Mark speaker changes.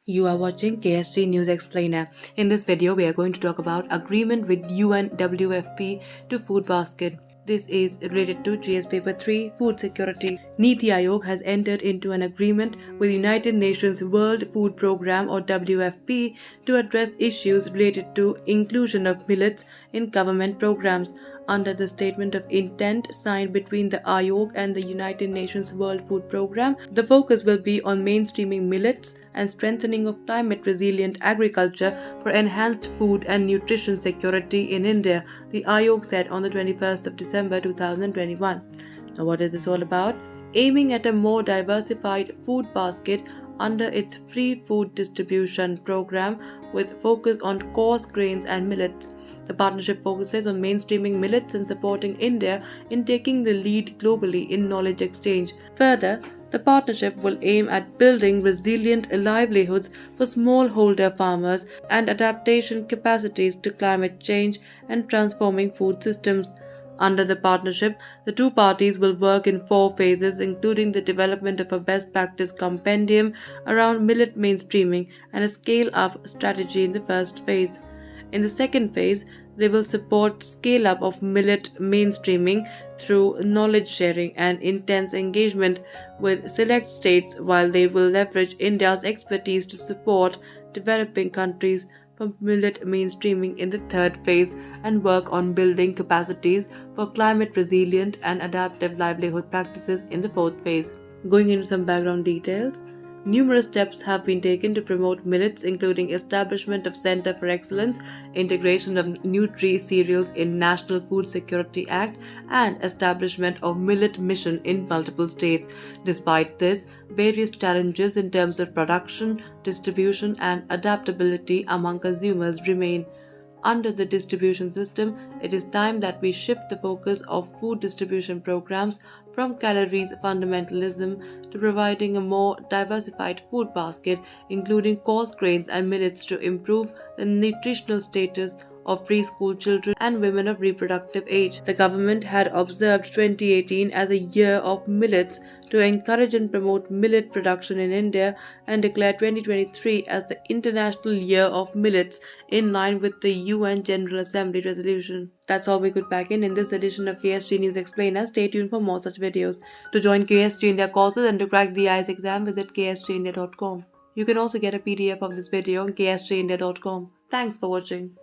Speaker 1: You are watching KSG News Explainer. In this video, we are going to talk about agreement with UN WFP to food basket. This is related to GS Paper 3, Food Security. NITI Aayog has entered into an agreement with United Nations World Food Programme or WFP to address issues related to inclusion of millets in government programs. Under the Statement of Intent signed between the Aayog and the United Nations World Food Programme, the focus will be on mainstreaming millets and strengthening of climate-resilient agriculture for enhanced food and nutrition security in India, the Aayog said on the 21st of December 2021. Now, what is this all about? Aiming at a more diversified food basket under its free food distribution program with focus on coarse grains and millets. The partnership focuses on mainstreaming millets and supporting India in taking the lead globally in knowledge exchange. Further, the partnership will aim at building resilient livelihoods for smallholder farmers and adaptation capacities to climate change and transforming food systems. Under the partnership, the two parties will work in 4 phases, including the development of a best practice compendium around millet mainstreaming and a scale-up strategy in the first phase. In the second phase, they will support scale-up of millet mainstreaming through knowledge sharing and intense engagement with select states, while they will leverage India's expertise to support developing countries for millet mainstreaming in the third phase and work on building capacities for climate resilient and adaptive livelihood practices in the fourth phase. Going into some background details, numerous steps have been taken to promote millets, including establishment of Center for Excellence, integration of Nutri cereals in National Food Security Act, and establishment of Millet Mission in multiple states. Despite this, various challenges in terms of production, distribution, and adaptability among consumers remain. Under the distribution system, it is time that we shift the focus of food distribution programs from calories fundamentalism to providing a more diversified food basket, including coarse grains and millets, to improve the nutritional status of preschool children and women of reproductive age. The government had observed 2018 as a year of millets to encourage and promote millet production in India and declared 2023 as the International Year of Millets in line with the UN General Assembly resolution. That's all we could pack in this edition of KSG News Explainer. Stay tuned for more such videos. To join KSG India courses and to crack the IELTS exam, visit ksgindia.com. You can also get a PDF of this video on ksgindia.com. Thanks for watching.